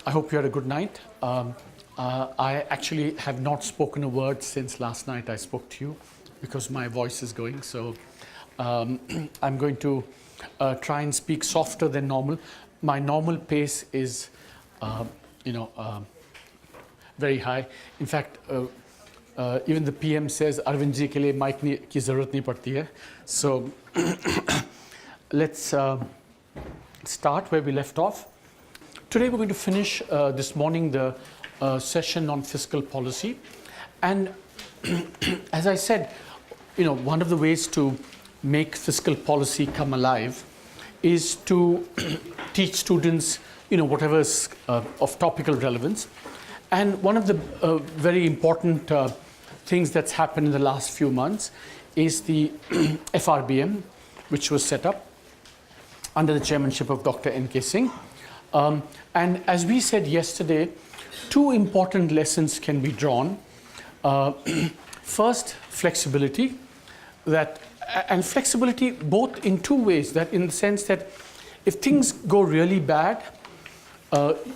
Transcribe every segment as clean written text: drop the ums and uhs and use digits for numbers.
I hope you had a good night. I actually have not spoken a word since last night I spoke to you because my voice is going. So I'm going to try and speak softer than normal. My normal pace is, very high. In fact, even the PM says Arvind ji ke liye mic ki zarurat nahi padti hai. So let's start where we left off. Today we're going to finish this morning the session on fiscal policy, and as I said, one of the ways to make fiscal policy come alive is to teach students whatever is of topical relevance. And one of the very important things that's happened in the last few months is the FRBM, which was set up under the chairmanship of Dr. N.K. Singh. And as we said yesterday, two important lessons can be drawn. First, flexibility, and flexibility both in two ways, that in the sense that if things go really bad,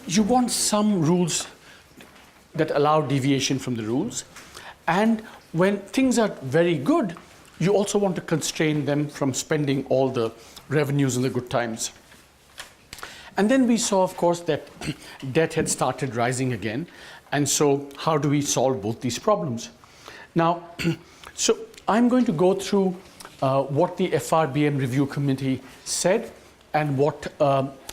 you want some rules that allow deviation from the rules. And when things are very good, you also want to constrain them from spending all the revenues in the good times. And then we saw, of course, that debt had started rising again. And so how do we solve both these problems? Now, so I'm going to go through what the FRBM Review Committee said and what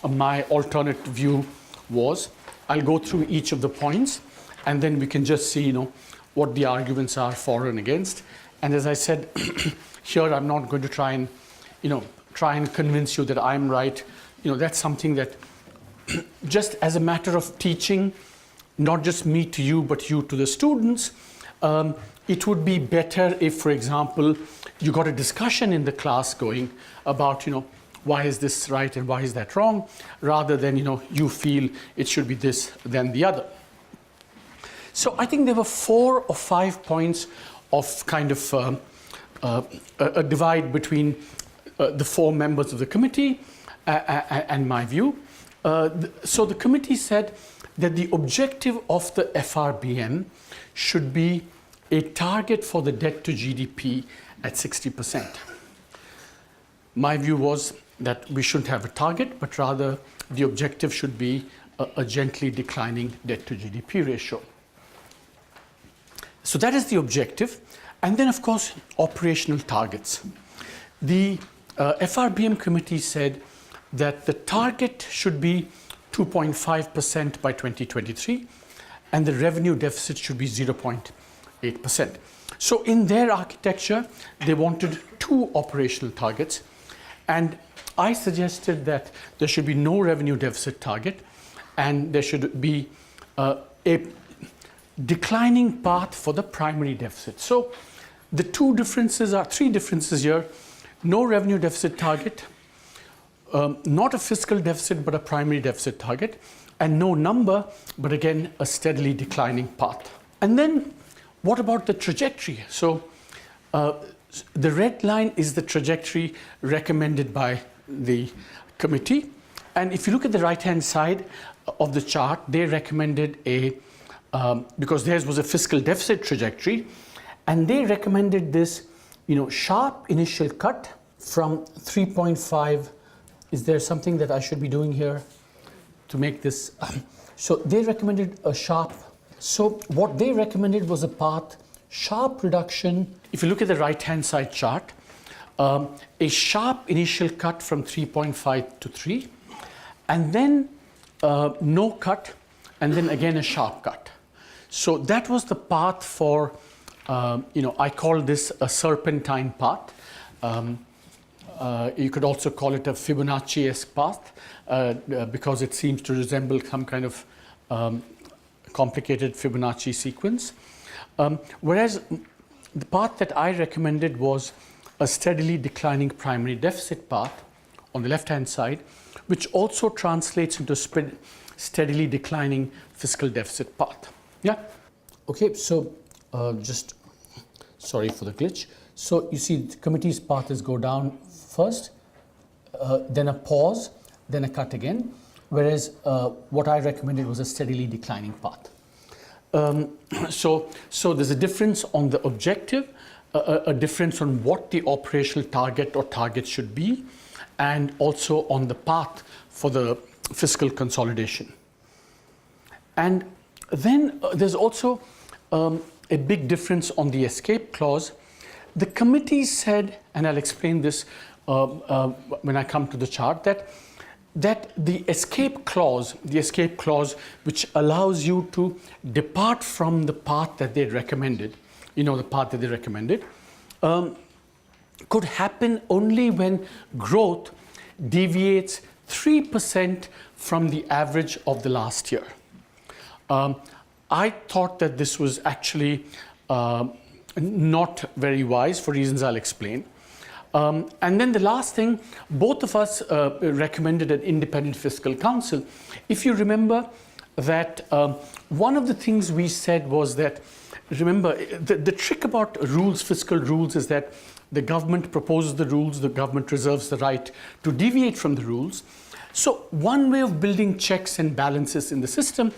my alternate view was. I'll go through each of the points, and then we can just see, what the arguments are for and against. And as I said, here I'm not going to try and convince you that I'm right. That's something that just as a matter of teaching, not just me to you, but you to the students, it would be better if, for example, you got a discussion in the class going about, why is this right and why is that wrong, rather than, you feel it should be this, then the other. So I think there were 4 or 5 points of kind of a divide between the 4 members of the committee and my view. So the committee said that the objective of the FRBM should be a target for the debt to GDP at 60%. My view was that we shouldn't have a target, but rather the objective should be a gently declining debt to GDP ratio. So that is the objective. And then, of course, operational targets. The FRBM committee said that the target should be 2.5% by 2023, and the revenue deficit should be 0.8%. So in their architecture, they wanted 2 operational targets, and I suggested that there should be no revenue deficit target, and there should be a declining path for the primary deficit. So the 3 differences here: no revenue deficit target, not a fiscal deficit but a primary deficit target, and no number, but again a steadily declining path. And then what about the trajectory? So the red line is the trajectory recommended by the committee, and if you look at the right hand side of the chart, they recommended because theirs was a fiscal deficit trajectory, and they recommended this sharp initial cut from 3.5. Is there something that I should be doing here to make this? So they recommended a sharp. So what they recommended was a path, sharp reduction. If you look at the right-hand side chart, a sharp initial cut from 3.5 to 3, and then no cut, and then again a sharp cut. So that was the path for, I call this a serpentine path. You could also call it a Fibonacci-esque path because it seems to resemble some kind of complicated Fibonacci sequence. Whereas the path that I recommended was a steadily declining primary deficit path on the left-hand side, which also translates into steadily declining fiscal deficit path. Yeah? Okay, so just sorry for the glitch. So you see the committee's path is go down first, then a pause, then a cut again. whereas what I recommended was a steadily declining path. So there's a difference on the objective, a difference on what the operational target or targets should be, and also on the path for the fiscal consolidation. And then there's also a big difference on the escape clause. The committee said, and I'll explain this when I come to the chart, that the escape clause, which allows you to depart from the path that they recommended, could happen only when growth deviates 3% from the average of the last year. I thought that this was actually not very wise for reasons I'll explain. And then the last thing, both of us recommended an independent fiscal council. If you remember that one of the things we said was that, remember, the trick about rules, fiscal rules, is that the government proposes the rules, the government reserves the right to deviate from the rules. So one way of building checks and balances in the system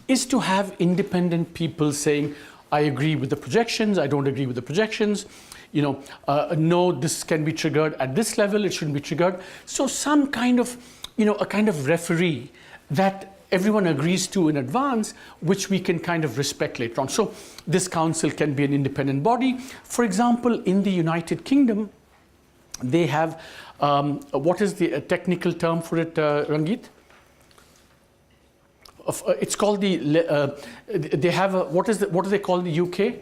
is to have independent people saying, I agree with the projections, I don't agree with the projections, no, this can be triggered at this level, it shouldn't be triggered. So some kind of, a kind of referee that everyone agrees to in advance, which we can kind of respect later on. So this council can be an independent body. For example, in the United Kingdom, they have, what is the technical term for it, Ranjit? It's called they have a, what do they call the UK?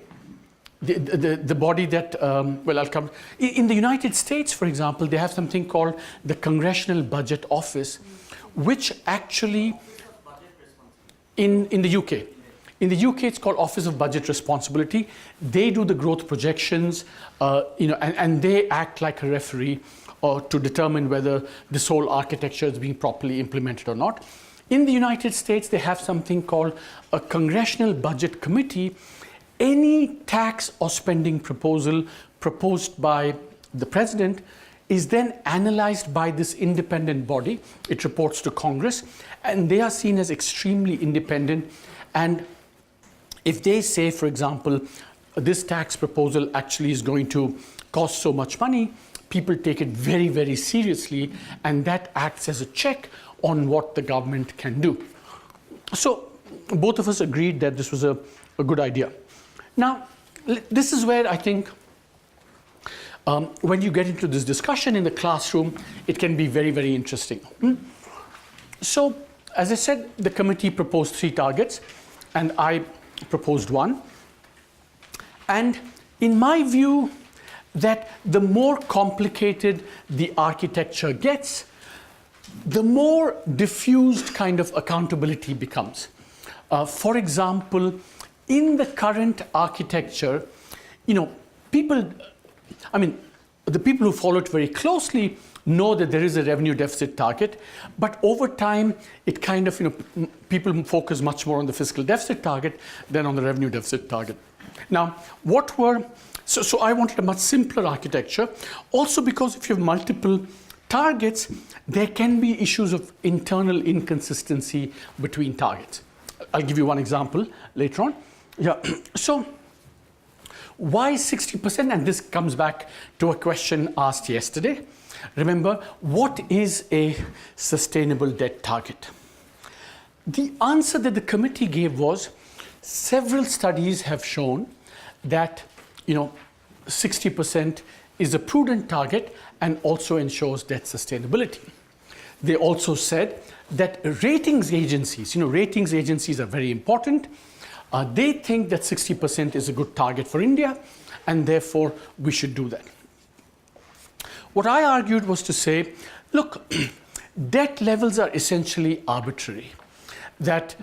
The body that, well, I'll come. In the United States, for example, they have something called the Congressional Budget Office, which actually, in the UK. In the UK, it's called Office of Budget Responsibility. They do the growth projections, and they act like a referee to determine whether this whole architecture is being properly implemented or not. In the United States, they have something called a Congressional Budget Committee. Any tax or spending proposal proposed by the president is then analyzed by this independent body. It reports to Congress, and they are seen as extremely independent. And if they say, for example, this tax proposal actually is going to cost so much money, people take it very, very seriously, and that acts as a check on what the government can do. So both of us agreed that this was a good idea. Now, this is where I think when you get into this discussion in the classroom, it can be very, very interesting. So, as I said, the committee proposed 3 targets, and I proposed 1. And in my view, that the more complicated the architecture gets, the more diffused kind of accountability becomes. For example, in the current architecture, people, the people who follow it very closely know that there is a revenue deficit target, but over time, it kind of, people focus much more on the fiscal deficit target than on the revenue deficit target. Now, so I wanted a much simpler architecture, also because if you have multiple targets, there can be issues of internal inconsistency between targets. I'll give you one example later on. Yeah. So why 60%? And this comes back to a question asked yesterday. Remember, what is a sustainable debt target? The answer that the committee gave was, several studies have shown that 60% is a prudent target and also ensures debt sustainability. They also said that ratings agencies are very important. They think that 60% is a good target for India, and therefore we should do that. What I argued was to say, look, debt levels are essentially arbitrary. That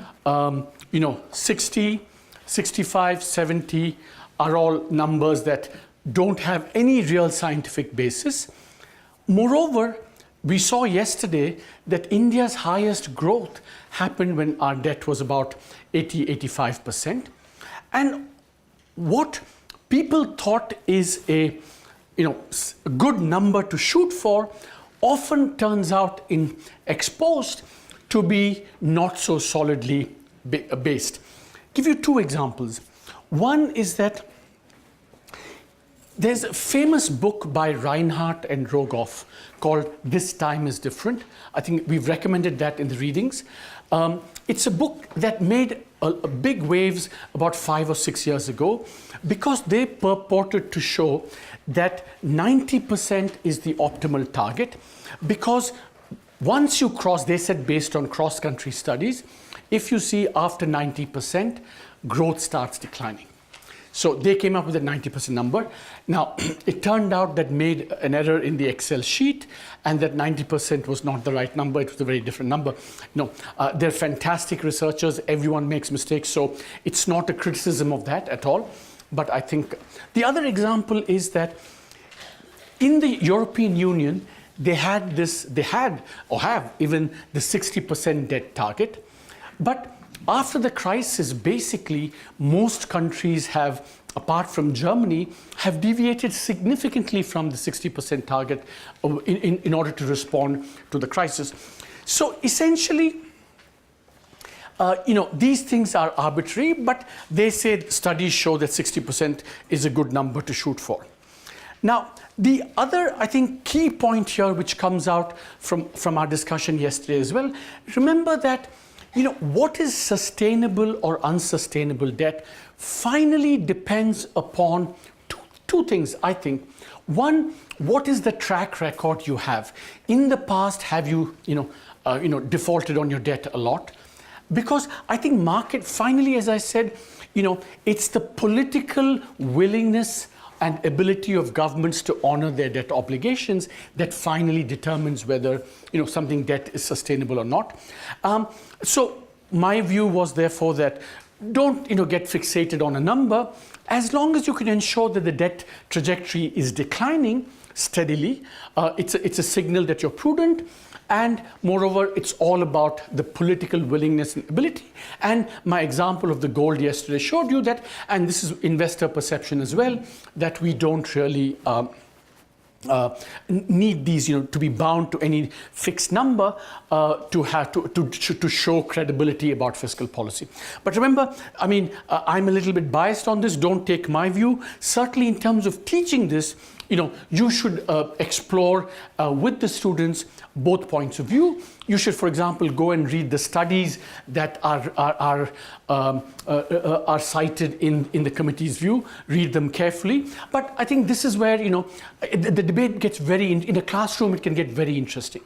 60, 65, 70 are all numbers that don't have any real scientific basis. Moreover, we saw yesterday that India's highest growth happened when our debt was about 80-85%. And what people thought is a good number to shoot for often turns out in ex post to be not so solidly based. Give you two examples. One is that there's a famous book by Reinhardt and Rogoff called This Time is Different. I think we've recommended that in the readings. It's a book that made a big waves about 5 or 6 years ago because they purported to show that 90% is the optimal target, because once you cross, they said based on cross-country studies, if you see after 90%, growth starts declining. So they came up with a 90% number. Now, it turned out that made an error in the Excel sheet, and that 90% was not the right number. It was a very different number. No, they're fantastic researchers. Everyone makes mistakes, so it's not a criticism of that at all. But I think the other example is that in the European Union, they had or have even the 60% debt target. But after the crisis, basically, most countries have, apart from Germany, have deviated significantly from the 60% target in order to respond to the crisis. So essentially, these things are arbitrary, but they say studies show that 60% is a good number to shoot for. Now, the other, I think, key point here, which comes out from our discussion yesterday as well, remember that what is sustainable or unsustainable debt finally depends upon two things, I think. One, what is the track record you have? In the past, have you, defaulted on your debt a lot? Because I think market, finally, as I said, it's the political willingness and ability of governments to honor their debt obligations that finally determines whether something debt is sustainable or not. So my view was therefore that don't get fixated on a number, as long as you can ensure that the debt trajectory is declining steadily. It's a signal that you're prudent. And moreover, it's all about the political willingness and ability. And my example of the gold yesterday showed you that, and this is investor perception as well, that we don't really need these, to be bound to any fixed number to show credibility about fiscal policy. But remember, I'm a little bit biased on this. Don't take my view. Certainly, in terms of teaching this, you should explore with the students both points of view. You should, for example, go and read the studies that are cited in the committee's view. Read them carefully. But I think this is where the debate gets in a classroom. It can get very interesting.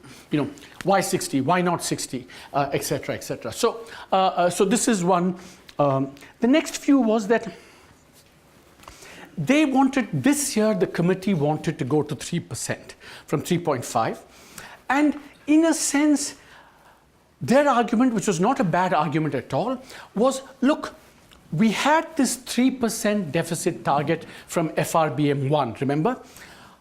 Why 60? Why not 60? Etc. etc. So this is one. The next view was that they wanted, this year the committee wanted to go to 3% from 3.5. And in a sense, their argument, which was not a bad argument at all, was, look, we had this 3% deficit target from FRBM 1, remember?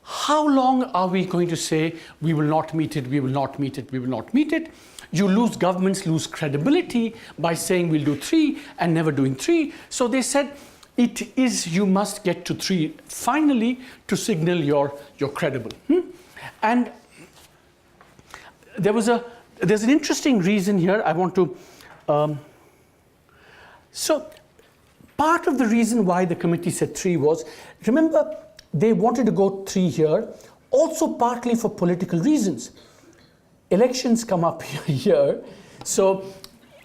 How long are we going to say we will not meet it, we will not meet it, we will not meet it? Governments lose credibility by saying we'll do 3 and never doing 3. So they said, you must get to 3 finally to signal you're credible. And there's an interesting reason here I want to. So part of the reason why the committee said 3 was, remember, they wanted to go 3 here, also partly for political reasons. Elections come up here, so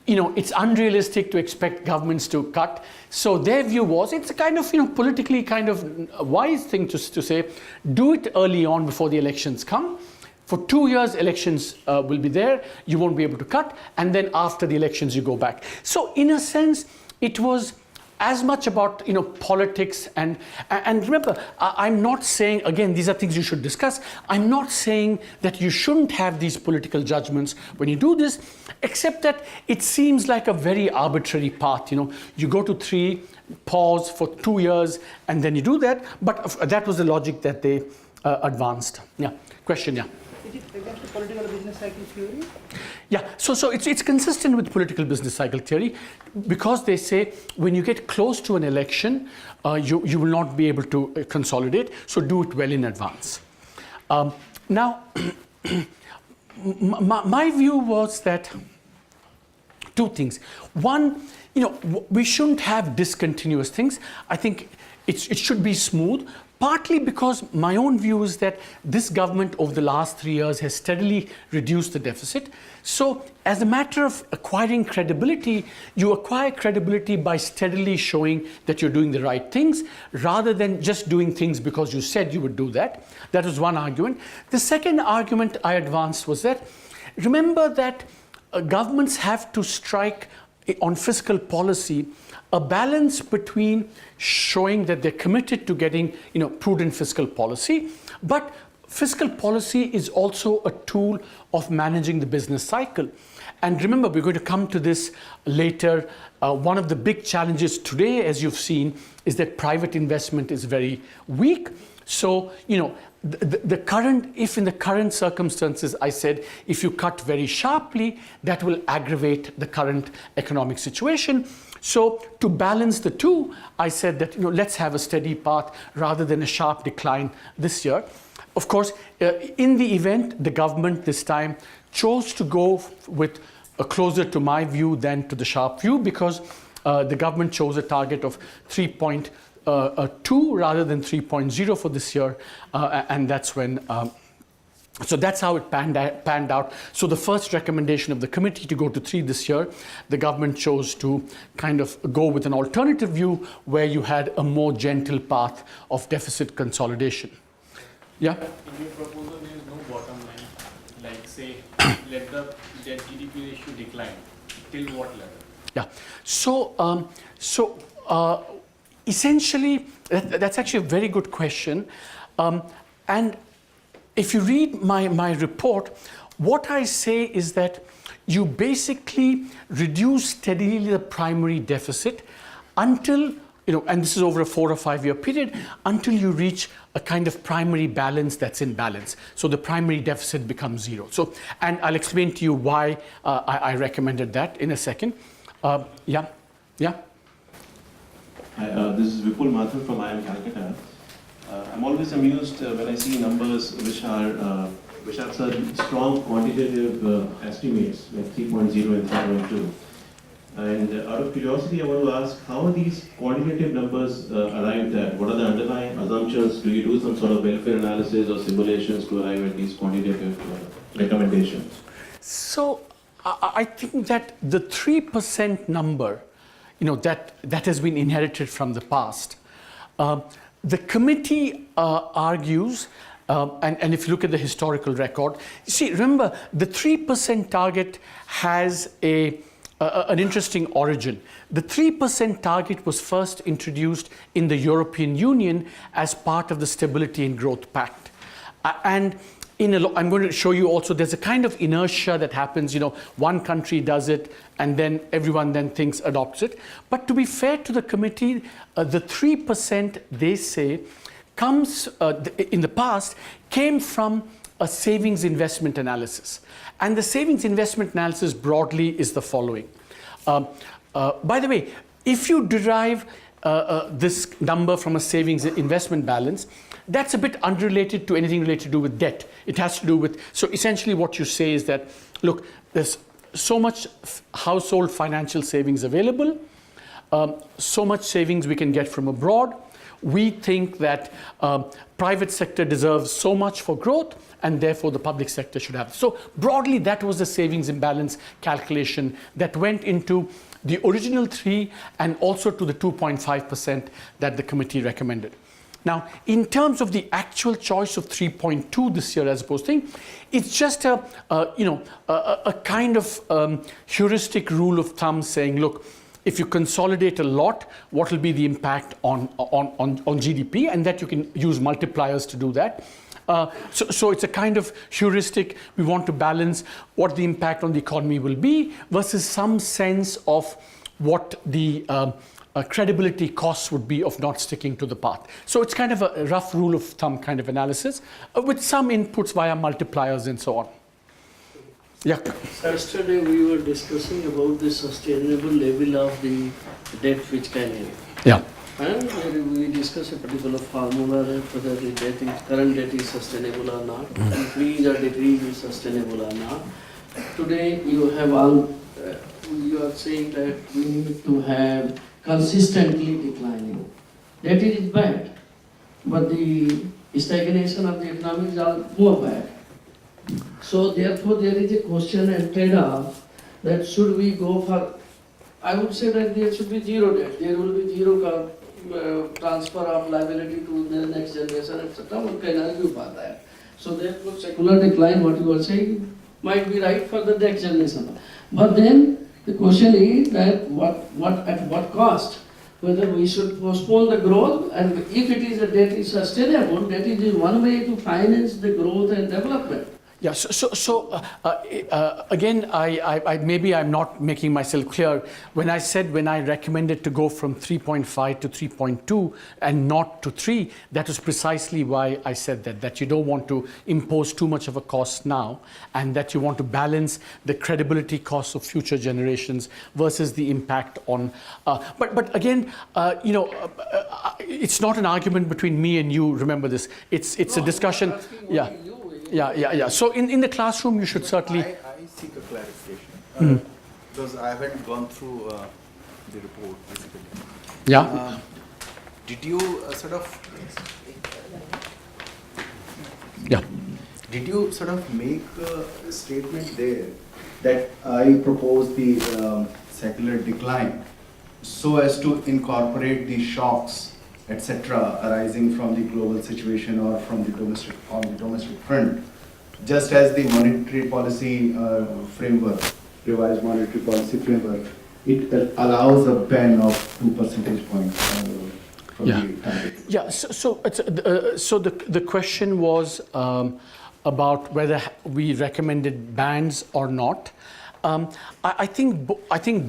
it's unrealistic to expect governments to cut. So their view was, it's a kind of, politically kind of wise thing to say, do it early on before the elections come. For 2 years, elections will be there. You won't be able to cut. And then after the elections, you go back. So in a sense, it was as much about, politics. And remember, I'm not saying, again, these are things you should discuss. I'm not saying that you shouldn't have these political judgments when you do this, except that it seems like a very arbitrary path. You go to 3, pause for 2 years, and then you do that. But that was the logic that they advanced. Yeah, question, yeah. Is it against the political business cycle theory? Yeah, so it's consistent with political business cycle theory, because they say when you get close to an election, you will not be able to consolidate, so do it well in advance. Now, my view was that two things. One, we shouldn't have discontinuous things. I think it should be smooth, partly because my own view is that this government over the last 3 years has steadily reduced the deficit. So as a matter of acquiring credibility, you acquire credibility by steadily showing that you're doing the right things rather than just doing things because you said you would do that. That was one argument. The second argument I advanced was that, remember that governments have to strike on fiscal policy a balance between showing that they're committed to getting prudent fiscal policy, but fiscal policy is also a tool of managing the business cycle. And remember, we're going to come to this later. One of the big challenges today, as you've seen, is that private investment is very weak. So, the current, if in the current circumstances, I said, if you cut very sharply, that will aggravate the current economic situation. So to balance the two, I said that, let's have a steady path rather than a sharp decline this year. Of course, in the event, the government this time chose to go with a closer to my view than to the sharp view, because the government chose a target of 3.2 rather than 3.0 for this year, and that's when so that's how it panned out. So the first recommendation of the committee to go to 3 this year, the government chose to kind of go with an alternative view where you had a more gentle path of deficit consolidation. Yeah? In your proposal, there is no bottom line, like say, let the debt GDP ratio decline. Till what level? Yeah. So, essentially, that's actually a very good question. And if you read my report, what I say is that you basically reduce steadily the primary deficit until, and this is over a 4 or 5 year period, until you reach a kind of primary balance that's in balance. So the primary deficit becomes 0. So, and I'll explain to you why I recommended that in a second. Yeah. Hi, this is Vipul Mathur from IIM Calcutta. I'm always amused when I see numbers which are such strong quantitative estimates, like 3.0 and 3.2. And out of curiosity, I want to ask, how are these quantitative numbers arrived at? What are the underlying assumptions? Do you do some sort of welfare analysis or simulations to arrive at these quantitative recommendations? So I think that the 3% number, that has been inherited from the past. The committee argues, and if you look at the historical record, see, remember, the 3% target has an interesting origin. The 3% target was first introduced in the European Union as part of the Stability and Growth Pact. And I'm going to show you also, there's a kind of inertia that happens, one country does it and then everyone then adopts it. But to be fair to the committee, the 3% they say comes, in the past, came from a savings investment analysis. And the savings investment analysis broadly is the following. By the way, if you derive this number from a savings investment balance, that's a bit unrelated to anything related to do with debt. It has to do with, so essentially what you say is that, look, there's so much household financial savings available, so much savings we can get from abroad. We think that private sector deserves so much for growth, and therefore the public sector should have. So broadly, that was the savings imbalance calculation that went into the original 3 and also to the 2.5% that the committee recommended. Now, in terms of the actual choice of 3.2 this year as opposed to, it's just a kind of heuristic rule of thumb saying, look, if you consolidate a lot, what will be the impact on GDP, and that you can use multipliers to do that. So it's a kind of heuristic. We want to balance what the impact on the economy will be versus some sense of what the credibility costs would be of not sticking to the path. So it's kind of a rough rule of thumb kind of analysis with some inputs via multipliers and so on. Yeah. Yesterday we were discussing about the sustainable level of the debt which can have. Yeah. And we discussed a particular formula that whether the current debt is sustainable or not, increase or decrease is sustainable or not. Today you have all you are saying that we need to have consistently declining. That it is bad. But the stagnation of the economy is all more bad. So therefore there is a question and trade-off that should we go for, I would say that there should be zero debt. There will be zero transfer of liability to the next generation, etc. One can argue for that. So therefore secular decline, what you are saying, might be right for the next generation. But then the question is that at what cost? Whether we should postpone the growth, and if it is a debt is sustainable, that is one way to finance the growth and development. Yeah, again, I maybe I'm not making myself clear. When I recommended to go from 3.5 to 3.2 and not to 3, that was precisely why I said that you don't want to impose too much of a cost now, and that you want to balance the credibility costs of future generations versus the impact on. But again, it's not an argument between me and you. Remember this. It's a discussion. Yeah. Yeah. So in the classroom, you should certainly. I seek a clarification because I haven't gone through the report basically. Yeah. Did you Yeah. Did you sort of make a statement there that I propose the secular decline so as to incorporate the shocks, etc., arising from the global situation or from the domestic front, just as the monetary policy framework, revised monetary policy framework, it allows a ban of 2 percentage points from the target. Yeah. So the question was about whether we recommended bans or not. I think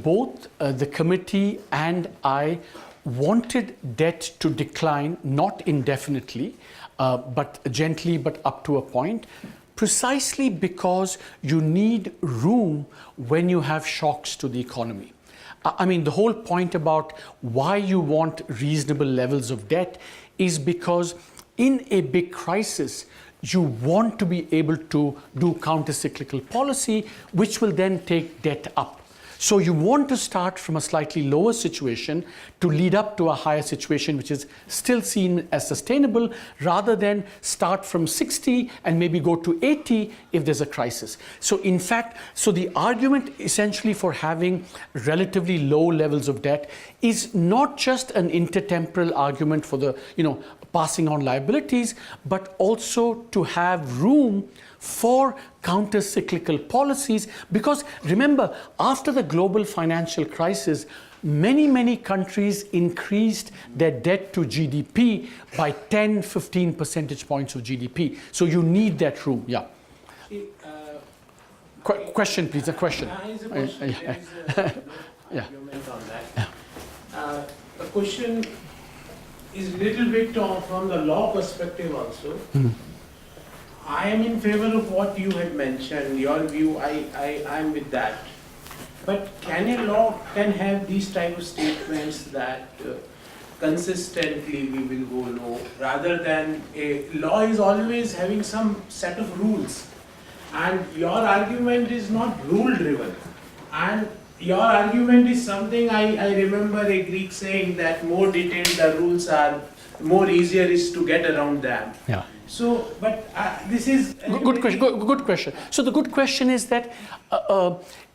both the committee and I wanted debt to decline, not indefinitely, but gently, but up to a point, precisely because you need room when you have shocks to the economy. I mean, the whole point about why you want reasonable levels of debt is because in a big crisis, you want to be able to do counter-cyclical policy, which will then take debt up. So you want to start from a slightly lower situation to lead up to a higher situation, which is still seen as sustainable, rather than start from 60 and maybe go to 80 if there's a crisis. So in fact, the argument essentially for having relatively low levels of debt is not just an intertemporal argument for the, passing on liabilities, but also to have room for counter-cyclical policies, because remember, after the global financial crisis, many countries increased their debt to GDP by 10-15 percentage points of GDP. So you need that room. Yeah. Question, please. A question. Yeah. Argument on that. The question is little bit from the law perspective also. Mm-hmm. I am in favor of what you had mentioned, your view, I am with that. But can a law have these type of statements that consistently we will go low, rather than a law is always having some set of rules, and your argument is not rule driven, and your argument is something I remember a Greek saying that more detailed the rules are, more easier is to get around them. Yeah. So, but this is good question. Good question. So the good question is that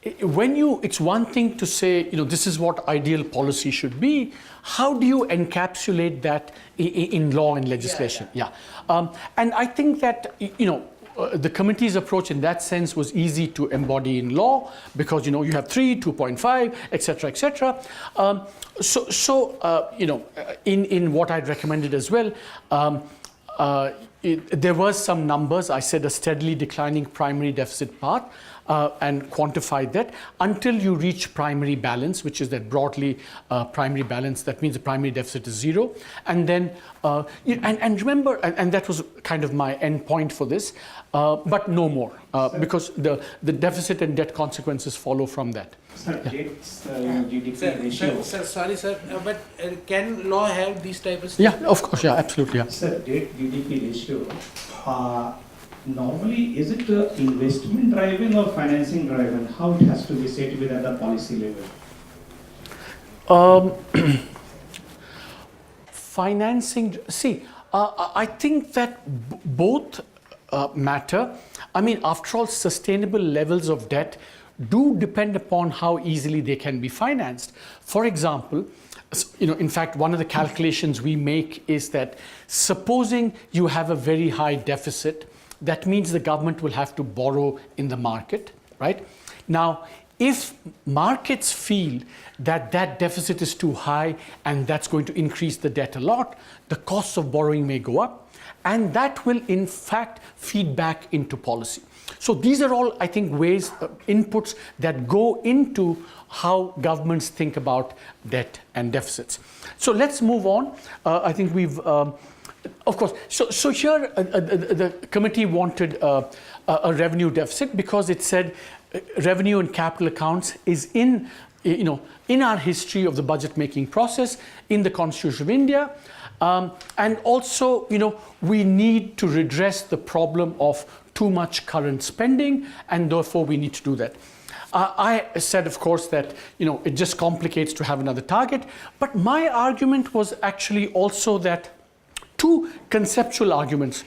it's one thing to say, this is what ideal policy should be. How do you encapsulate that in law and legislation? Yeah. And I think that the committee's approach in that sense was easy to embody in law, because you have 3, 2.5, etc., etc. In what I'd recommended as well. There was some numbers. I said a steadily declining primary deficit path, and quantified that until you reach primary balance, which is that broadly primary balance. That means the primary deficit is 0. And then, and remember, and that was kind of my end point for this, but no more, because the deficit and debt consequences follow from that. Sir, debts GDP ratio. Sir, sorry, sir, but can law have these type of Yeah, of course, yeah, absolutely, yeah. Sir, debt GDP ratio, normally, is it investment driven or financing driven? How it has to be set with at the policy level? Financing, see, I think that both matter. I mean, after all, sustainable levels of debt do depend upon how easily they can be financed. For example, in fact, one of the calculations we make is that supposing you have a very high deficit, that means the government will have to borrow in the market, right? Now, if markets feel that that deficit is too high and that's going to increase the debt a lot, the costs of borrowing may go up, and that will in fact feed back into policy. So these are all, I think, ways, inputs that go into how governments think about debt and deficits. So let's move on. I think we've, of course, so here the committee wanted a revenue deficit because it said revenue and capital accounts is in our history of the budget making process, in the Constitution of India. And also, we need to redress the problem of too much current spending, and therefore we need to do that. I said, of course, that it just complicates to have another target, but my argument was actually also that two conceptual arguments.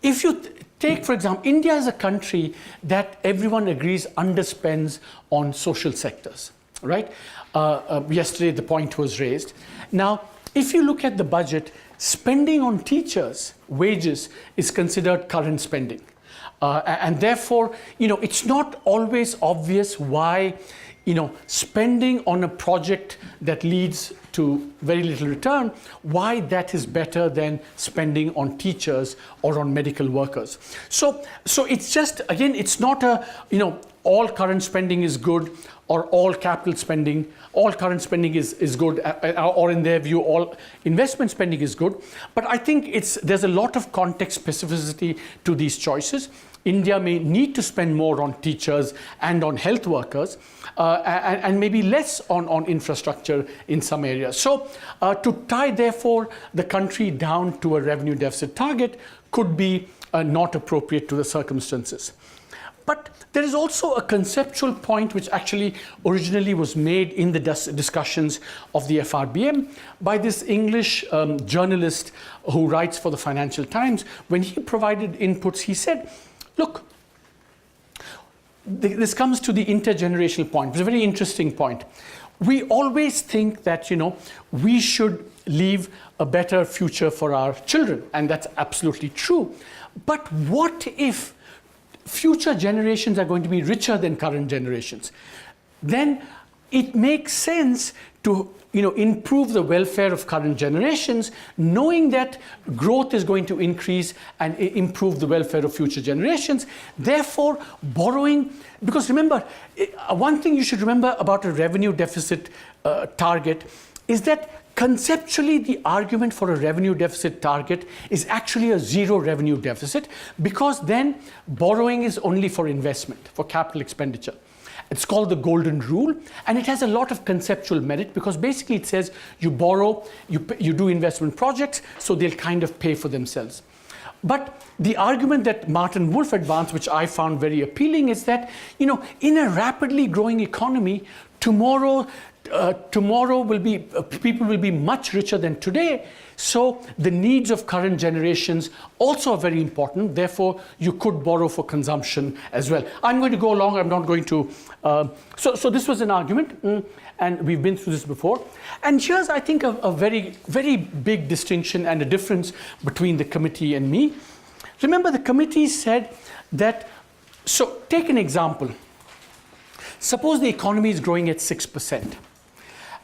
If you take, for example, India is a country that everyone agrees underspends on social sectors, right? Yesterday the point was raised. Now, if you look at the budget, spending on teachers' wages is considered current spending. And therefore, it's not always obvious why, spending on a project that leads to very little return, why that is better than spending on teachers or on medical workers. So it's just, again, it's not all current spending is good or all capital spending, all current spending is good, or in their view, all investment spending is good. But I think there's a lot of context specificity to these choices. India may need to spend more on teachers and on health workers, and maybe less on infrastructure in some areas. So to tie, therefore, the country down to a revenue deficit target could be not appropriate to the circumstances. But there is also a conceptual point which actually originally was made in the discussions of the FRBM by this English journalist who writes for the Financial Times. When he provided inputs, he said, look, this comes to the intergenerational point. It's a very interesting point. We always think that, we should leave a better future for our children, and that's absolutely true. But what if future generations are going to be richer than current generations? Then it makes sense to improve the welfare of current generations, knowing that growth is going to increase and improve the welfare of future generations. Therefore, borrowing, because remember, one thing you should remember about a revenue deficit target is that conceptually, the argument for a revenue deficit target is actually a zero revenue deficit, because then borrowing is only for investment, for capital expenditure. It's called the golden rule, and it has a lot of conceptual merit because basically it says you borrow, you do investment projects, so they'll kind of pay for themselves. But the argument that Martin Wolf advanced, which I found very appealing, is that in a rapidly growing economy, tomorrow will be people will be much richer than today. So the needs of current generations also are very important. Therefore, you could borrow for consumption as well. I'm going to go along. I'm not going to. So this was an argument, and we've been through this before. And here's, I think, a very, very big distinction and a difference between the committee and me. Remember, the committee said that. So take an example. Suppose the economy is growing at 6%.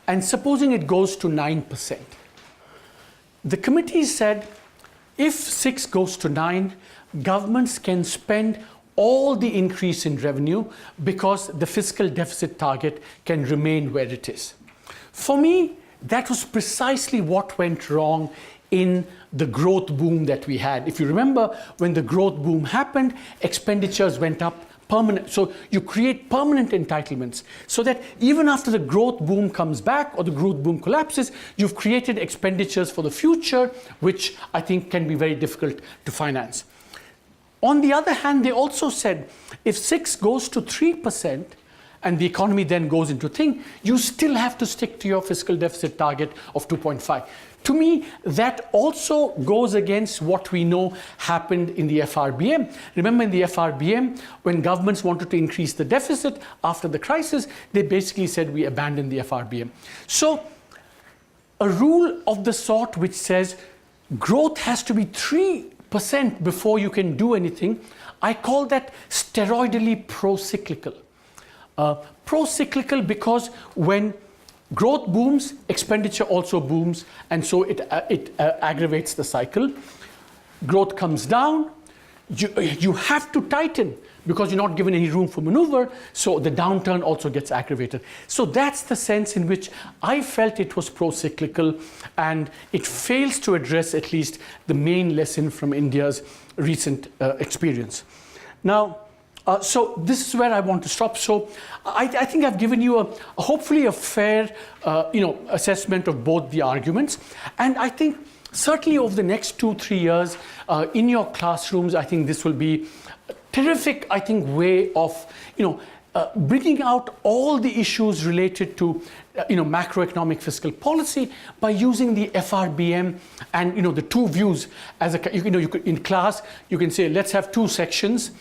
And supposing it goes to 9%. The committee said if 6 goes to 9, governments can spend all the increase in revenue because the fiscal deficit target can remain where it is. For me, that was precisely what went wrong in the growth boom that we had. If you remember, when the growth boom happened, expenditures went up permanent. So you create permanent entitlements so that even after the growth boom comes back or the growth boom collapses, you've created expenditures for the future, which I think can be very difficult to finance. On the other hand, they also said if 6 goes to 3%, and the economy then goes into thing, you still have to stick to your fiscal deficit target of 2.5. To me, that also goes against what we know happened in the FRBM. Remember in the FRBM, when governments wanted to increase the deficit after the crisis, they basically said we abandon the FRBM. So a rule of the sort which says growth has to be 3% before you can do anything, I call that steroidally pro-cyclical. Pro-cyclical because when growth booms, expenditure also booms, and so it aggravates the cycle. Growth comes down, you have to tighten because you're not given any room for maneuver, so the downturn also gets aggravated. So that's the sense in which I felt it was pro-cyclical, and it fails to address at least the main lesson from India's recent experience. Now, so this is where I want to stop. So I think I've given you hopefully a fair assessment of both the arguments. And I think certainly over the next 2-3 years in your classrooms, I think this will be a terrific, I think, way of bringing out all the issues related to macroeconomic fiscal policy by using the FRBM and the two views as you could, in class you can say let's have two sections,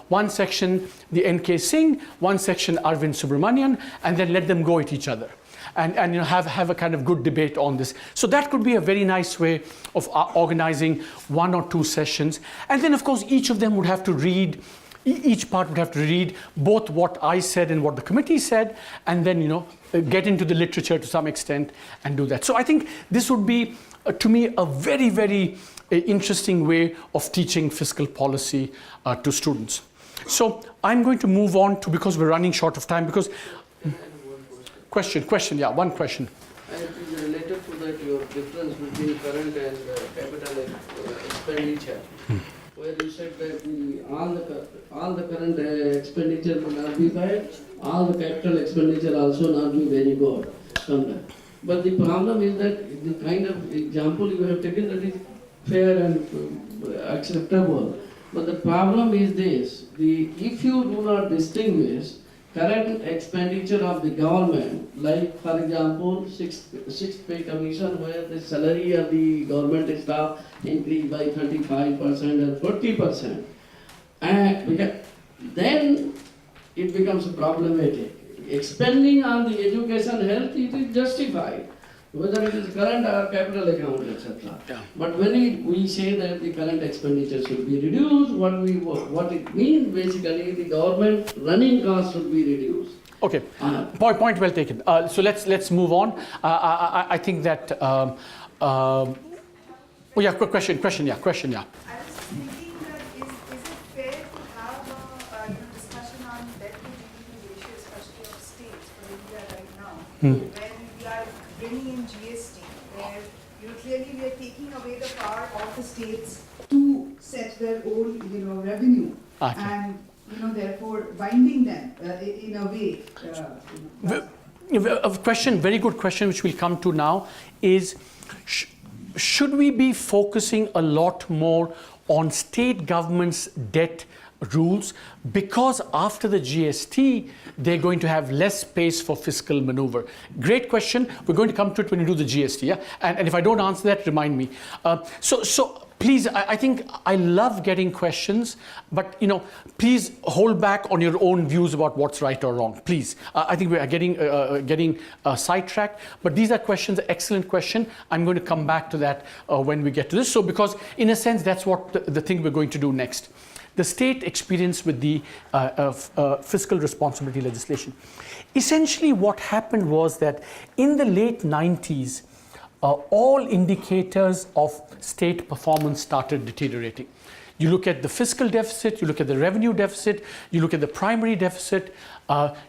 one section the N.K. Singh, one section Arvind Subramanian, and then let them go at each other and have a kind of good debate on this. So that could be a very nice way of organizing 1 or 2 sessions, and then of course each of them would have to read. Each part would have to read both what I said and what the committee said, and then get into the literature to some extent and do that. So I think this would be, to me, a very, very interesting way of teaching fiscal policy to students. So I'm going to move on to, because we're running short of time, because question, yeah, one question. And it is related to that your difference between current and capital expenditure. Where you said that all the current expenditure will not be bad, all the capital expenditure also not be very good sometimes. But the problem is that the kind of example you have taken, that is fair and acceptable. But the problem is this: if you do not distinguish current expenditure of the government, like for example, sixth pay commission, where the salary of the government staff increased by 35% and 40%, and then it becomes problematic. Expending on the education, health, it is justified, whether it is current or capital account, etc. Yeah. But when we say that the current expenditure should be reduced, what it means basically, the government running costs should be reduced. Okay, point well taken. So let's move on. I think that. Question. I was thinking that is it fair to have a discussion on debt to GDP ratio, especially of states for India right now, when we are bringing in GST, where clearly we are taking away the power of the states to set their own revenue, and therefore binding them in a way. A question, very good question, which we'll come to now, is should we be focusing a lot more on state governments' debt rules, because after the GST they're going to have less space for fiscal maneuver? Great question. We're going to come to it when you do the GST, yeah? And if I don't answer that, remind me. So please, I think I love getting questions, but please hold back on your own views about what's right or wrong. Please, I think we are getting sidetracked. But these are questions, excellent question. I'm going to come back to that when we get to this. So because in a sense, that's what the thing we're going to do next. The state experience with the fiscal responsibility legislation. Essentially, what happened was that in the late 90s, all indicators of state performance started deteriorating. You look at the fiscal deficit, you look at the revenue deficit, you look at the primary deficit,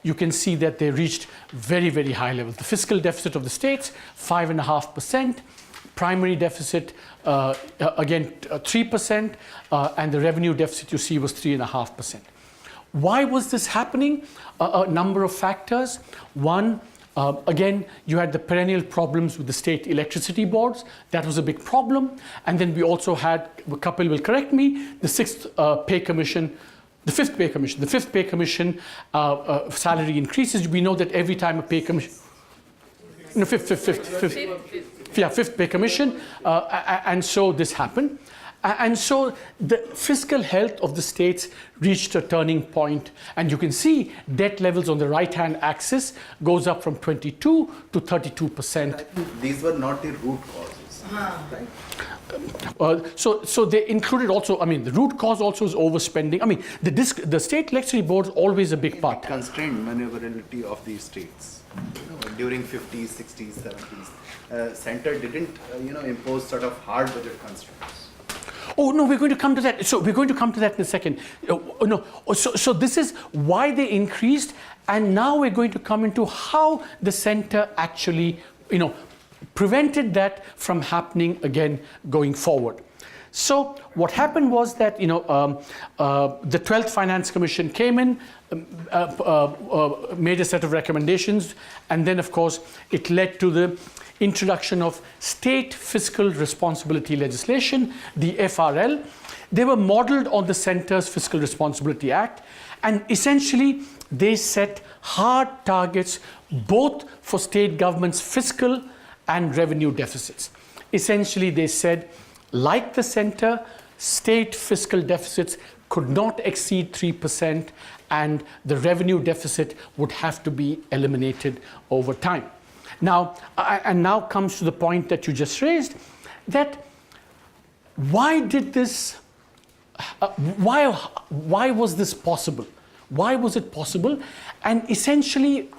you can see that they reached very, very high levels. The fiscal deficit of the states, 5.5%, primary deficit, again, 3%, and the revenue deficit you see was 3.5%. Why was this happening? A number of factors. One, Again, you had the perennial problems with the state electricity boards. That was a big problem. And then we also had, Kapil will correct me, the fifth pay commission, salary increases. We know that every time a pay commission, no, fifth pay commission, and so this happened. And so the fiscal health of the states reached a turning point, and you can see debt levels on the right-hand axis goes up from 22 to 32%. These were not the root causes, right? So they included also, I mean, the root cause also is overspending. I mean, the state electricity board is always a big part. Constrained maneuverability of these states. During 50s, 60s, 70s, center didn't, impose sort of hard budget constraints. Oh, no, we're going to come to that. So we're going to come to that in a second. So this is why they increased, and now we're going to come into how the center actually, prevented that from happening again going forward. So what happened was that, the 12th Finance Commission came in, made a set of recommendations, and then, of course, it led to the introduction of state fiscal responsibility legislation, the FRL. They were modeled on the Center's Fiscal Responsibility Act, and essentially they set hard targets both for state governments' fiscal and revenue deficits. Essentially, they said, like the center, state fiscal deficits could not exceed 3%, and the revenue deficit would have to be eliminated over time. Now, and now comes to the point that you just raised, that why did this, why was this possible? Why was it possible? And essentially,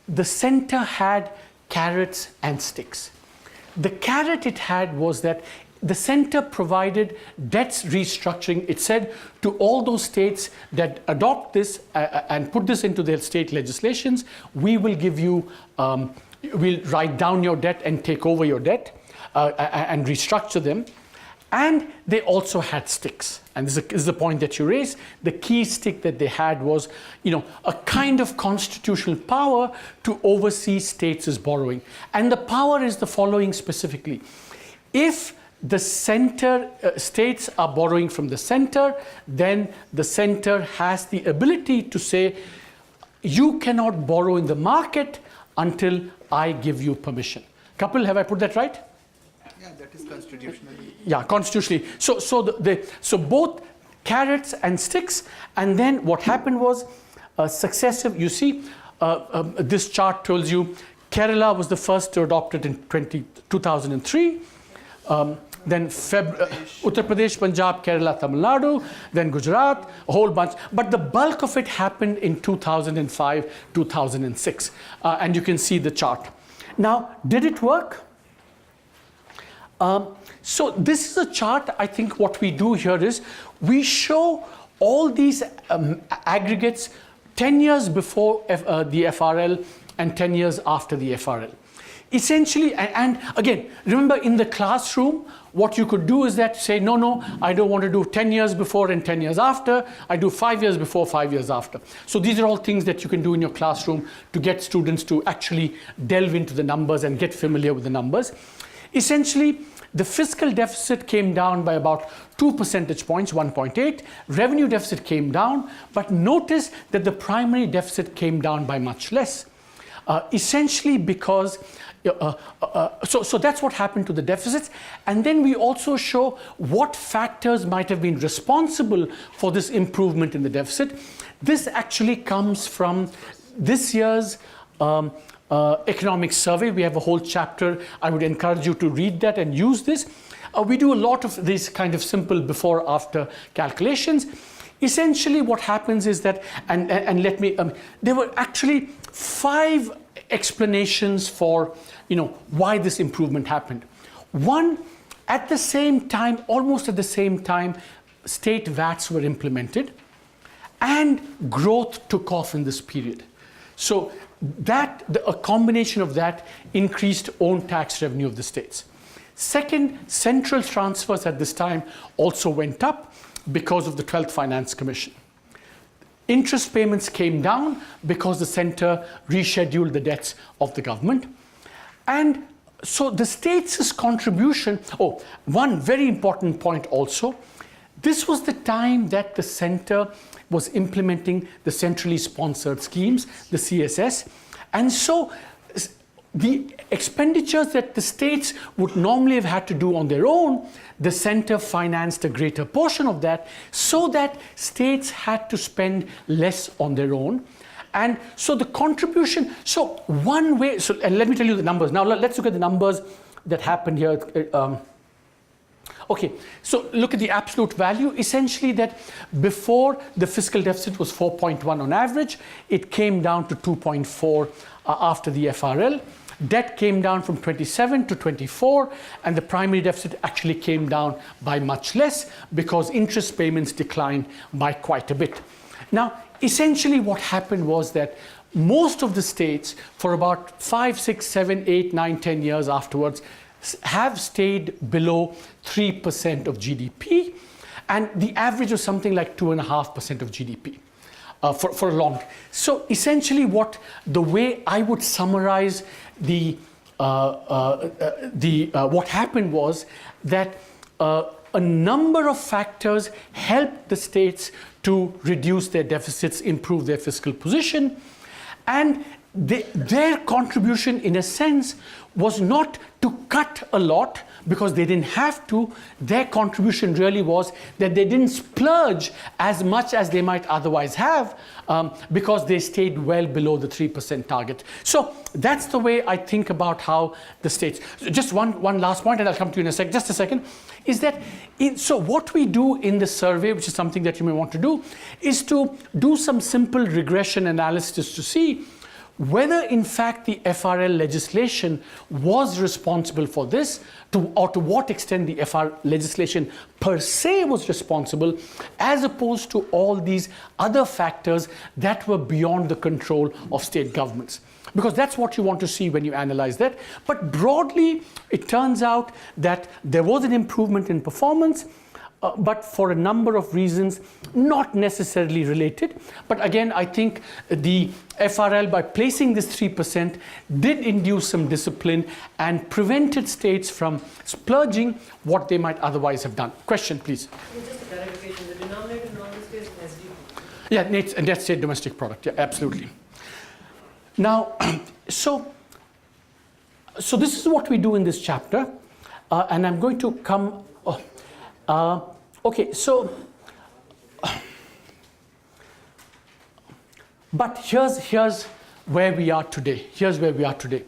the center had carrots and sticks. The carrot it had was that the center provided debts restructuring. It said to all those states that adopt this and put this into their state legislations, we will give you, we'll write down your debt and take over your debt and restructure them. And they also had sticks. And this is the point that you raised. The key stick that they had was, a kind of constitutional power to oversee states' borrowing. And the power is the following specifically. If the center, states are borrowing from the center, then the center has the ability to say, you cannot borrow in the market until I give you permission. Kapil, have I put that right? Yeah, that is constitutionally. Yeah, constitutionally. So both carrots and sticks, and then what happened was successive, you see, this chart tells you Kerala was the first to adopt it in 2003. Then Uttar Pradesh, Punjab, Kerala, Tamil Nadu, then Gujarat, a whole bunch. But the bulk of it happened in 2005, 2006. And you can see the chart. Now, did it work? So this is a chart. I think what we do here is we show all these aggregates 10 years before the FRL and 10 years after the FRL. Essentially, and again, remember in the classroom, what you could do is that say, no, I don't want to do 10 years before and 10 years after. I do 5 years before, 5 years after. So these are all things that you can do in your classroom to get students to actually delve into the numbers and get familiar with the numbers. Essentially, the fiscal deficit came down by about 2 percentage points, 1.8. Revenue deficit came down, but notice that the primary deficit came down by much less. Essentially because, so that's what happened to the deficits. And then we also show what factors might have been responsible for this improvement in the deficit. This actually comes from this year's economic survey. We have a whole chapter. I would encourage you to read that and use this. We do a lot of these kind of simple before-after calculations. Essentially what happens is that, and let me, there were actually 5 explanations for, why this improvement happened. One, at the same time, almost at the same time, state VATs were implemented and growth took off in this period. So a combination of that increased own tax revenue of the states. Second, central transfers at this time also went up because of the 12th Finance Commission. Interest payments came down because the center rescheduled the debts of the government. And so the states' contribution, one very important point also, this was the time that the center was implementing the centrally sponsored schemes, the CSS. And so the expenditures that the states would normally have had to do on their own, the center financed a greater portion of that, so that states had to spend less on their own. And so the contribution, so one way, and let me tell you the numbers. Now let's look at the numbers that happened here. Okay, so look at the absolute value. Essentially that before the fiscal deficit was 4.1 on average, it came down to 2.4 after the FRL. Debt came down from 27 to 24, and the primary deficit actually came down by much less because interest payments declined by quite a bit. Now, essentially what happened was that most of the states for about 5, 6, 7, 8, 9, 10 years afterwards have stayed below 3% of GDP, and the average was something like 2.5% of GDP for a long. So essentially the way I would summarize what happened was that a number of factors helped the states to reduce their deficits, improve their fiscal position, and their contribution, in a sense, was not to cut a lot because they didn't have to. Their contribution really was that they didn't splurge as much as they might otherwise have because they stayed well below the 3% target. So that's the way I think about how the states. Just one last point, and I'll come to you in just a second, is that so what we do in the survey, which is something that you may want to do, is to do some simple regression analysis to see whether in fact the FRL legislation was responsible for this, or to what extent the FRL legislation per se was responsible, as opposed to all these other factors that were beyond the control of state governments. Because that's what you want to see when you analyze that. But broadly, it turns out that there was an improvement in performance, but for a number of reasons not necessarily related. But again, I think the FRL, by placing this 3%, did induce some discipline and prevented states from splurging what they might otherwise have done. Question, please. Just a clarification, the denominator in all this case is SDP. Yeah, and that's state domestic product, yeah, absolutely. Now, so this is what we do in this chapter, and I'm going to come. Okay, so, but here's where we are today. Here's where we are today.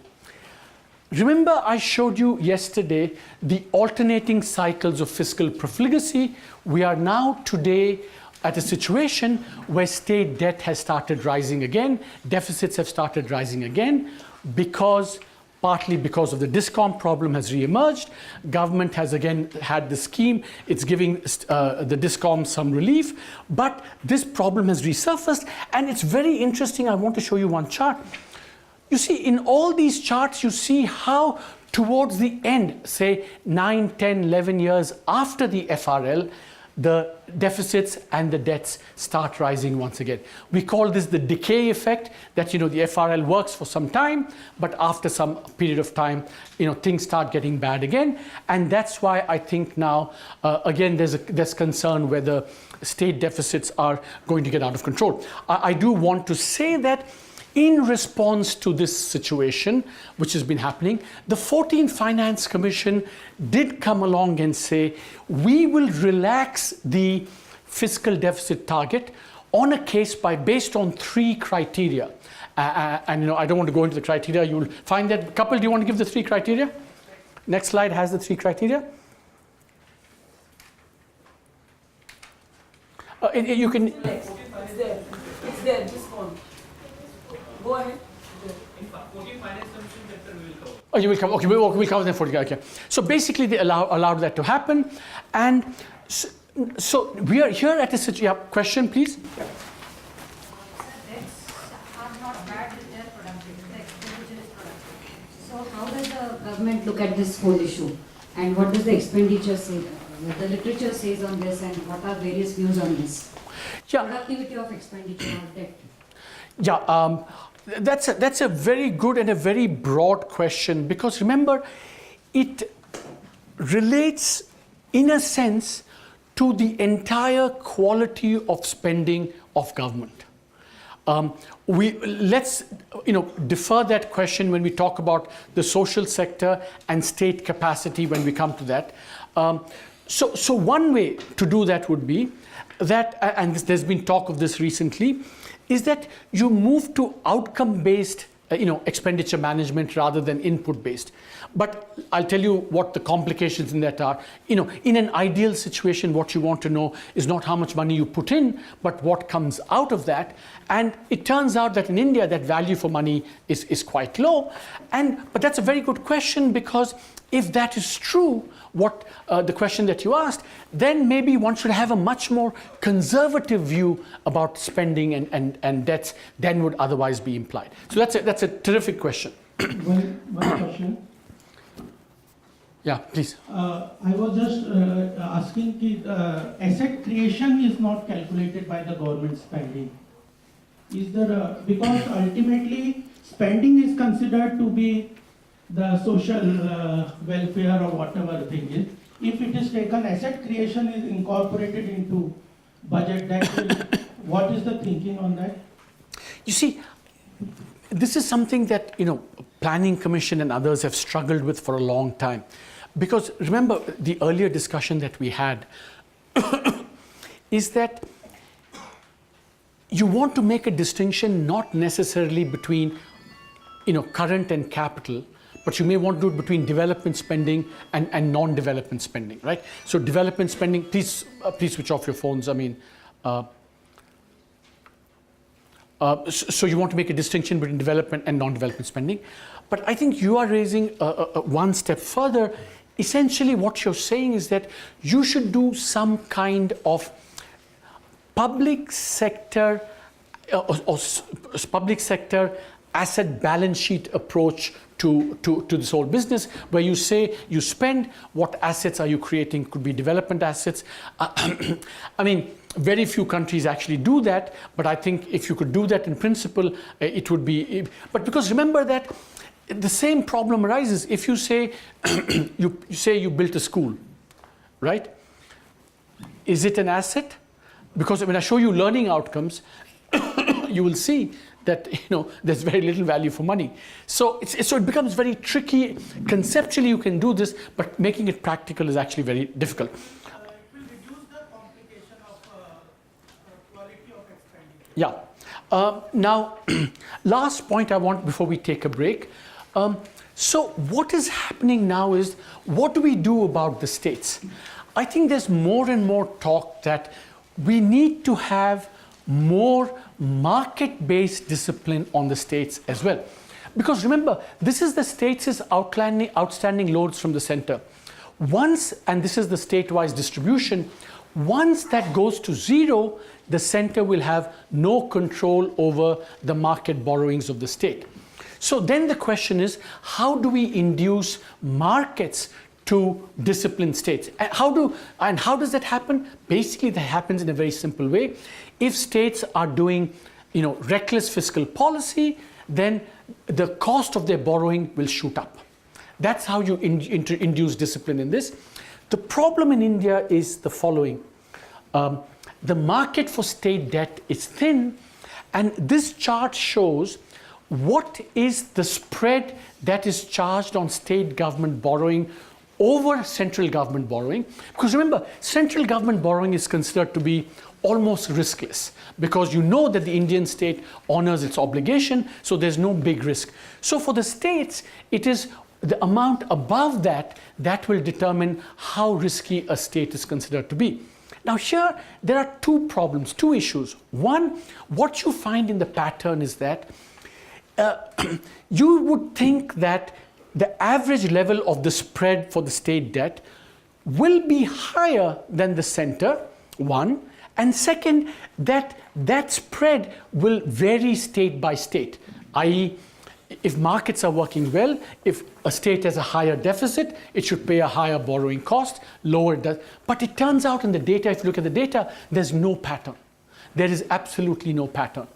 Remember, I showed you yesterday the alternating cycles of fiscal profligacy. We are now today at a situation where state debt has started rising again, deficits have started rising again, partly because of the discount problem has re-emerged. Government has again had the scheme. It's giving the discom some relief, but this problem has resurfaced, and it's very interesting. I want to show you one chart. You see, in all these charts, you see how towards the end, say 9, 10, 11 years after the FRL, the deficits and the debts start rising once again. We call this the decay effect, that the FRL works for some time, but after some period of time, things start getting bad again. And that's why I think now, again, there's concern whether state deficits are going to get out of control. I do want to say that in response to this situation, which has been happening, the 14th Finance Commission did come along and say, we will relax the fiscal deficit target on a based on 3 criteria. And I don't want to go into the criteria. You'll find that. Kapil, do you want to give the 3 criteria? Next slide has the 3 criteria. You can. It's there, this one. Go ahead. In 14 finance commission chapter we will cover. Oh, you will come. Okay, we'll cover that 40. Okay. So basically, they allowed that to happen, and so we are here at a situation. Yeah, question, please. Debts are not bad with their productivity. The expenditure is productive. So how does the government look at this whole issue? And what does the expenditure say? What the literature says on this, and what are various views on this? Yeah. Productivity of expenditure or debt. Yeah, that's a very good and a very broad question, because remember, it relates in a sense to the entire quality of spending of government. Let's defer that question when we talk about the social sector and state capacity when we come to that. So one way to do that would be that, and there's been talk of this recently, is that you move to outcome-based expenditure management rather than input-based. But I'll tell you what the complications in that are. In an ideal situation, what you want to know is not how much money you put in, but what comes out of that. And it turns out that in India, that value for money is quite low. But that's a very good question, because if that is true, what the question that you asked, then maybe one should have a much more conservative view about spending and debts than would otherwise be implied. So that's a terrific question. One question. Yeah, please. I was just asking, asset creation is not calculated by the government spending. Is there because ultimately spending is considered to be the social welfare or whatever the thing is. If it is taken, asset creation is incorporated into budget, that will, what is the thinking on that? You see, this is something that Planning Commission and others have struggled with for a long time. Because remember the earlier discussion that we had is that you want to make a distinction not necessarily between current and capital, but you may want to do it between development spending and non-development spending, right? So development spending, please switch off your phones. I mean, so you want to make a distinction between development and non-development spending. But I think you are raising one step further. Essentially, what you're saying is that you should do some kind of public sector or public sector asset balance sheet approach to this whole business, where you say you spend, what assets are you creating? Could be development assets. I mean, very few countries actually do that, but I think if you could do that in principle, it would be. But because remember that the same problem arises if you say you built a school, right? Is it an asset? Because when I show you learning outcomes, you will see that there's very little value for money. So it becomes very tricky. Conceptually, you can do this, but making it practical is actually very difficult. It will reduce the complication of quality of expenditure. Yeah. Now, last point I want before we take a break. So what is happening now is, what do we do about the states? I think there's more and more talk that we need to have more market-based discipline on the states as well. Because remember, this is the states' outstanding loads from the center. Once, and this is the state-wise distribution, once that goes to zero, the center will have no control over the market borrowings of the state. So then the question is, how do we induce markets to discipline states? And how does that happen? Basically, that happens in a very simple way. If states are doing reckless fiscal policy, then the cost of their borrowing will shoot up. That's how you induce discipline in this. The problem in India is the following. The market for state debt is thin, and this chart shows what is the spread that is charged on state government borrowing over central government borrowing. Because remember, central government borrowing is considered to be almost riskless, because you know that the Indian state honors its obligation, so there's no big risk. So for the states, it is the amount above that will determine how risky a state is considered to be. Now here, there are two problems, two issues. One, what you find in the pattern is that you would think that the average level of the spread for the state debt will be higher than the center, one, and second, that spread will vary state by state, i.e., if markets are working well, if a state has a higher deficit, it should pay a higher borrowing cost, lower it does. But it turns out in the data, if you look at the data, there's no pattern. there is absolutely no pattern.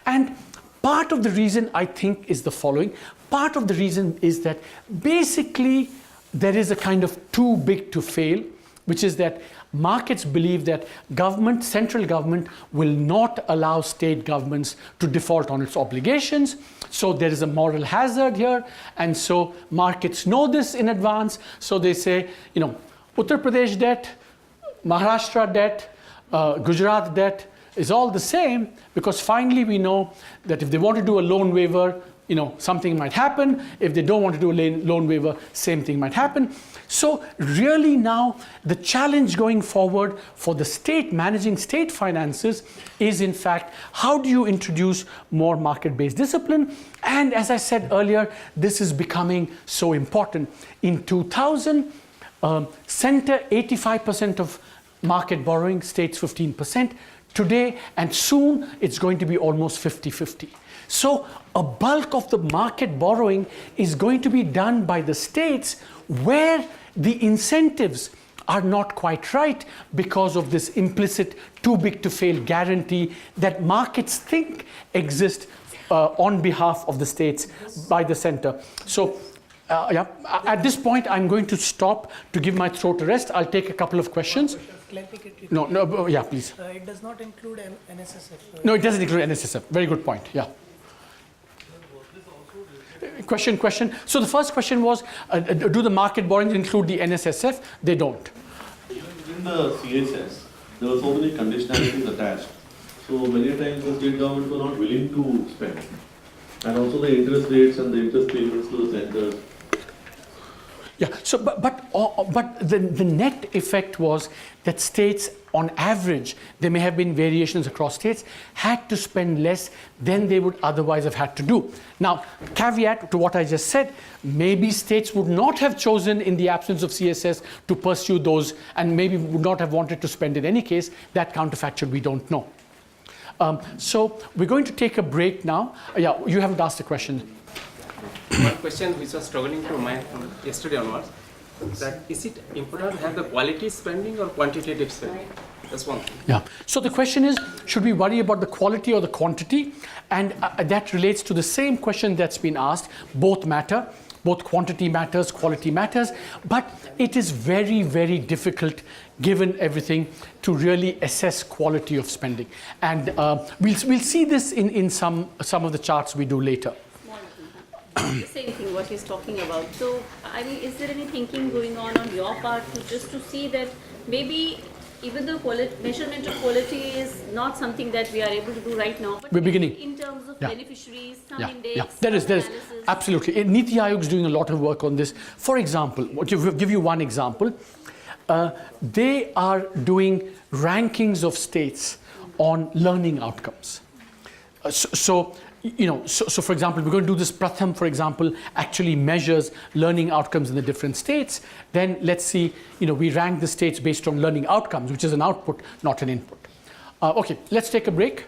And part of the reason, I think, is the following. Part of the reason is that basically there is a kind of too big to fail, which is that markets believe that government, central government, will not allow state governments to default on its obligations. So there is a moral hazard here, and so markets know this in advance. So they say, Uttar Pradesh debt, Maharashtra debt, Gujarat debt is all the same, because finally we know that if they want to do a loan waiver, something might happen. If they don't want to do a loan waiver, same thing might happen. So really now the challenge going forward for the state managing state finances is, in fact, how do you introduce more market-based discipline? And as I said earlier, this is becoming so important. In 2000, center 85% of market borrowing, states 15%. Today and soon it's going to be almost 50-50. So a bulk of the market borrowing is going to be done by the states where the incentives are not quite right because of this implicit too big to fail guarantee that markets think exists on behalf of the states by the center. So at this point I'm going to stop to give my throat a rest. I'll take a couple of questions. No, yeah, please. It does not include NSSF. No, it doesn't include NSSF. Very good point. Yeah. Question. So the first question was, do the market borrowings include the NSSF? They don't. Even within the CSS, there were so many conditionalities attached. So many times the state governments were not willing to spend. And also the interest rates and the interest payments to the centers. Yeah, so but the net effect was that states, on average, there may have been variations across states, had to spend less than they would otherwise have had to do. Now, caveat to what I just said, maybe states would not have chosen in the absence of CSS to pursue those, and maybe would not have wanted to spend in any case. That counterfactual we don't know. So we're going to take a break now. Yeah, you haven't asked a question. One question which was struggling to mind from yesterday onwards, that is it important to have the quality spending or quantitative spending? That's one thing. Yeah. So the question is, should we worry about the quality or the quantity? And that relates to the same question that's been asked. Both matter. Both quantity matters, quality matters. But it is very, very difficult, given everything, to really assess quality of spending. And we'll see this in some of the charts we do later. The same thing what he's talking about. So, I mean, is there any thinking going on your part to see that maybe even though measurement of quality is not something that we are able to do right now, but we're beginning in terms of beneficiaries, some index, yeah, there is absolutely. Niti Aayog is doing a lot of work on this. For example, I'll give you one example. They are doing rankings of states on learning outcomes. So for example, we're going to do this. Pratham, for example, actually measures learning outcomes in the different states. Then let's see, we rank the states based on learning outcomes, which is an output, not an input. Okay, let's take a break.